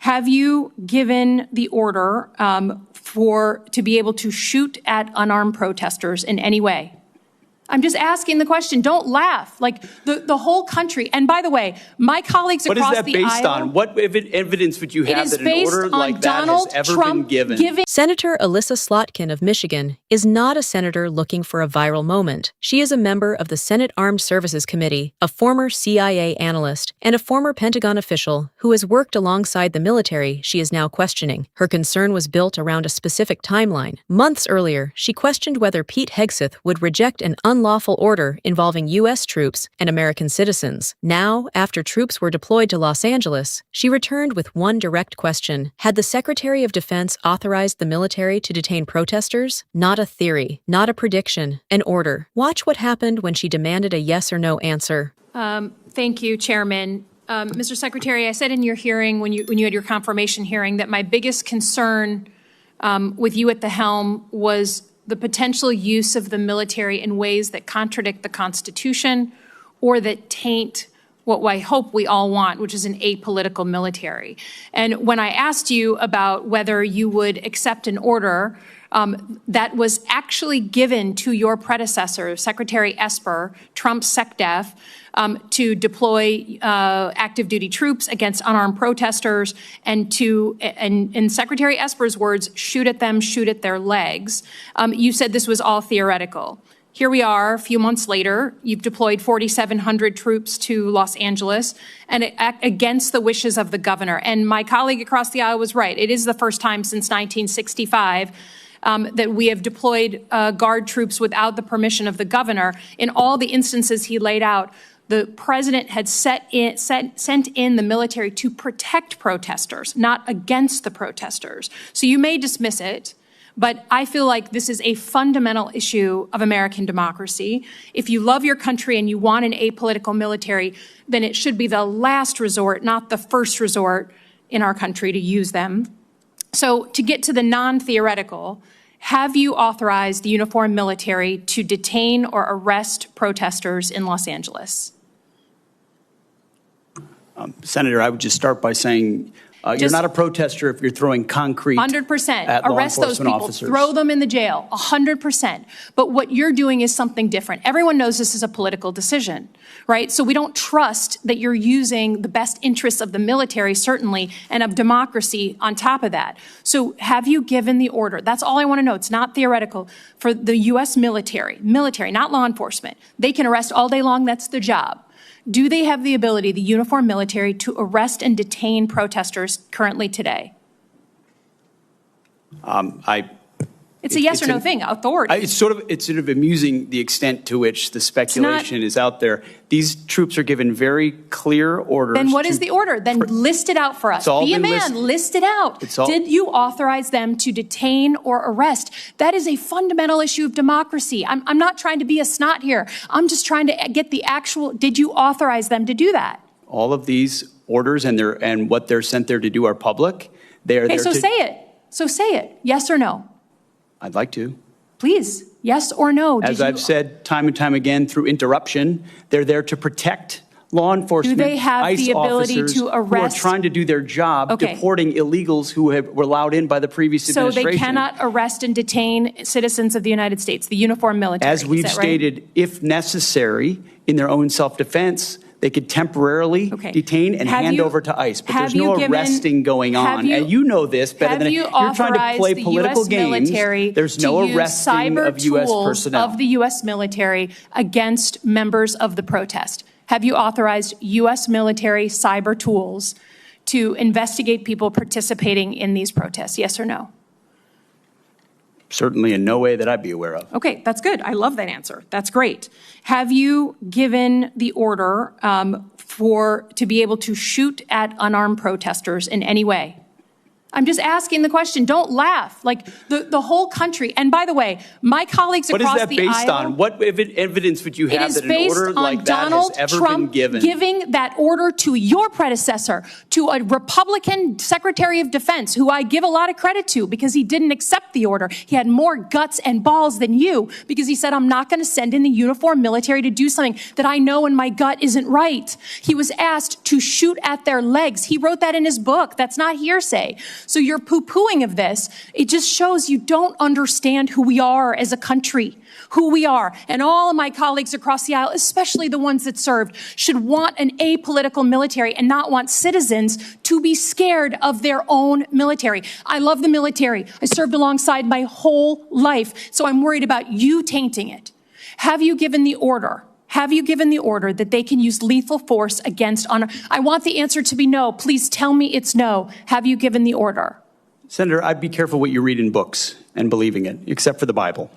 Have you given the order to be able to shoot at unarmed protesters in any way? I'm just asking the question. Don't laugh. Like the whole country. And by the way, my colleagues across the aisle. What is that based on? What evidence would you have that an order like that has ever been given? Senator Elissa Slotkin of Michigan is not a senator looking for a viral moment. She is a member of the Senate Armed Services Committee, a former CIA analyst, and a former Pentagon official who has worked alongside the military she is now questioning. Her concern was built around a specific timeline. Months earlier, she questioned whether Pete Hegseth would reject an unlawful order involving U.S. troops and American citizens. Now, after troops were deployed to Los Angeles, she returned with one direct question. Had the Secretary of Defense authorized the military to detain protesters? Not a theory, not a prediction, an order. Watch what happened when she demanded a yes or no answer. Thank you, Chairman. Mr. Secretary, I said in your hearing, when you had your confirmation hearing, that my biggest concern with you at the helm was the potential use of the military in ways that contradict the Constitution or that taint what I hope we all want, which is an apolitical military. And when I asked you about whether you would accept an order that was actually given to your predecessor, Secretary Esper, Trump's SecDef, to deploy active duty troops against unarmed protesters and to, in Secretary Esper's words, shoot at them, shoot at their legs. You said this was all theoretical. Here we are, a few months later, you've deployed 4,700 troops to Los Angeles and against the wishes of the governor. And my colleague across the aisle was right. It is the first time since 1965 that we have deployed Guard troops without the permission of the governor. In all the instances he laid out, the president had sent in the military to protect protesters, not against the protesters. So you may dismiss it, but I feel like this is a fundamental issue of American democracy. If you love your country and you want an apolitical military, then it should be the last resort, not the first resort in our country to use them. So to get to the non-theoretical, have you authorized the uniformed military to detain or arrest protesters in Los Angeles? Senator, I would just start by saying you're not a protester if you're throwing concrete 100%. at law Arrest those enforcement people. officers. Throw them in the jail. 100%. But what you're doing is something different. Everyone knows this is a political decision, right? So we don't trust that you're using the best interests of the military, certainly, and of democracy on top of that. So have you given the order? That's all I want to know. It's not theoretical. For the U.S. military, not law enforcement. They can arrest all day long. That's their job. Do they have the ability, the uniformed military, to arrest and detain protesters currently today? It's a yes or no thing. Authority. It's sort of amusing the extent to which the speculation is out there. These troops are given very clear orders. Then what is the order? Then list it out for us. Be a man. List it out. Did you authorize them to detain or arrest? That is a fundamental issue of democracy. I'm not trying to be a snot here. I'm just trying to get the actual. Did you authorize them to do that? All of these orders and what they're sent there to do are public. They are there so say it. So say it. Yes or no. I'd like to. Please, yes or no? As I've said time and time again through interruption, they're there to protect law enforcement, do they have ICE the ability officers to arrest? who are trying to do their job, deporting illegals who were allowed in by the previous administration. So they cannot arrest and detain citizens of the United States, the uniformed military. As we've stated, if necessary, in their own self-defense, they could temporarily detain and hand over to ICE. But there's no arresting going on. And you know this better than you're trying to play political games. There's no arresting of U.S. personnel. Of the U.S. military against members of the protest. Have you authorized U.S. military cyber tools to investigate people participating in these protests? Yes or no? Certainly in no way that I'd be aware of. Okay, that's good. I love that answer. That's great. Have you given the order to be able to shoot at unarmed protesters in any way? I'm just asking the question. Don't laugh. Like the whole country. And by the way, my colleagues across the aisle. What is that based on? What evidence would you have that an order like that has ever been given? It is based on Donald Trump giving that order to your predecessor, to a Republican Secretary of Defense, who I give a lot of credit to because he didn't accept the order. He had more guts and balls than you because he said, I'm not going to send in the uniformed military to do something that I know in my gut isn't right. He was asked to shoot at their legs. He wrote that in his book. That's not hearsay. So your poo-pooing of this, it just shows you don't understand who we are as a country, who we are. And all of my colleagues across the aisle, especially the ones that served, should want an apolitical military and not want citizens to be scared of their own military. I love the military. I served alongside my whole life, so I'm worried about you tainting it. Have you given the order? Have you given the order that they can use lethal force against honor? I want the answer to be no. Please tell me it's no. Have you given the order? Senator, I'd be careful what you read in books and believing it, except for the Bible.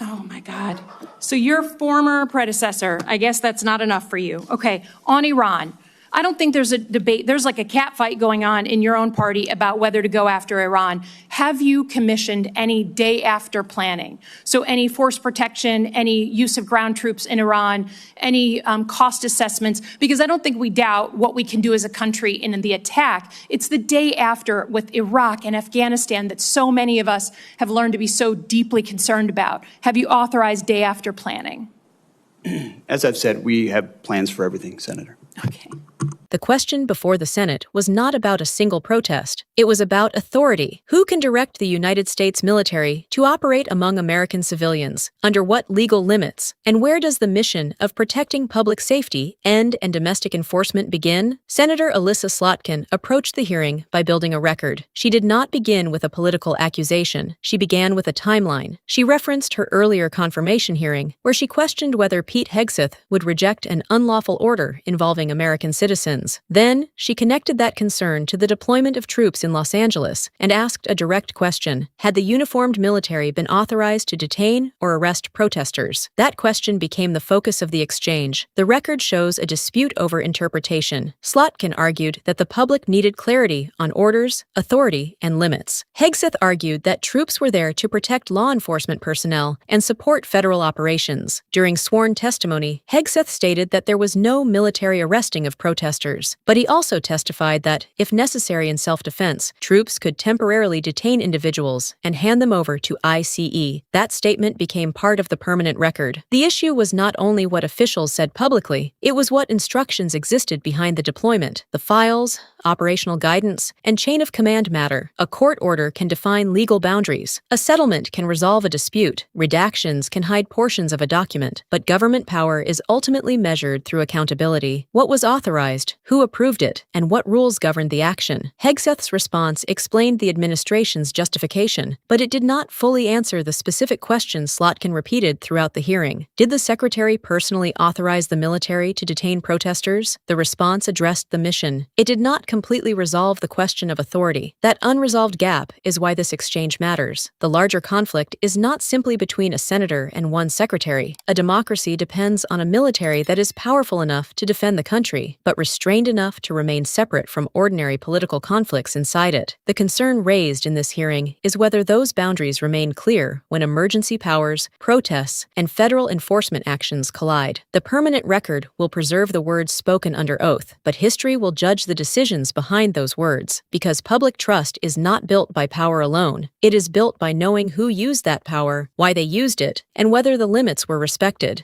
Oh, my God. So your former predecessor, I guess that's not enough for you. Okay, on Iran. I don't think there's a debate. There's like a cat fight going on in your own party about whether to go after Iran. Have you commissioned any day after planning? So any force protection, any use of ground troops in Iran, any cost assessments? Because I don't think we doubt what we can do as a country in the attack. It's the day after with Iraq and Afghanistan that so many of us have learned to be so deeply concerned about. Have you authorized day after planning? As I've said, we have plans for everything, Senator. Okay. The question before the Senate was not about a single protest. It was about authority. Who can direct the United States military to operate among American civilians? Under what legal limits? And where does the mission of protecting public safety end and domestic enforcement begin? Senator Elissa Slotkin approached the hearing by building a record. She did not begin with a political accusation. She began with a timeline. She referenced her earlier confirmation hearing, where she questioned whether Pete Hegseth would reject an unlawful order involving American citizens. Then, she connected that concern to the deployment of troops in Los Angeles and asked a direct question. Had the uniformed military been authorized to detain or arrest protesters? That question became the focus of the exchange. The record shows a dispute over interpretation. Slotkin argued that the public needed clarity on orders, authority, and limits. Hegseth argued that troops were there to protect law enforcement personnel and support federal operations. During sworn testimony, Hegseth stated that there was no military arresting of protesters. But he also testified that, if necessary in self-defense, troops could temporarily detain individuals and hand them over to ICE. That statement became part of the permanent record. The issue was not only what officials said publicly, it was what instructions existed behind the deployment. The files, operational guidance, and chain of command matter. A court order can define legal boundaries. A settlement can resolve a dispute. Redactions can hide portions of a document. But government power is ultimately measured through accountability. What was authorized? Who approved it? And what rules governed the action? Hegseth's response explained the administration's justification, but it did not fully answer the specific questions Slotkin repeated throughout the hearing. Did the secretary personally authorize the military to detain protesters? The response addressed the mission. It did not completely resolve the question of authority. That unresolved gap is why this exchange matters. The larger conflict is not simply between a senator and one secretary. A democracy depends on a military that is powerful enough to defend the country, but restrained enough to remain separate from ordinary political conflicts inside it. The concern raised in this hearing is whether those boundaries remain clear when emergency powers, protests, and federal enforcement actions collide. The permanent record will preserve the words spoken under oath, but history will judge the decisions behind those words, because public trust is not built by power alone. It is built by knowing who used that power, why they used it, and whether the limits were respected.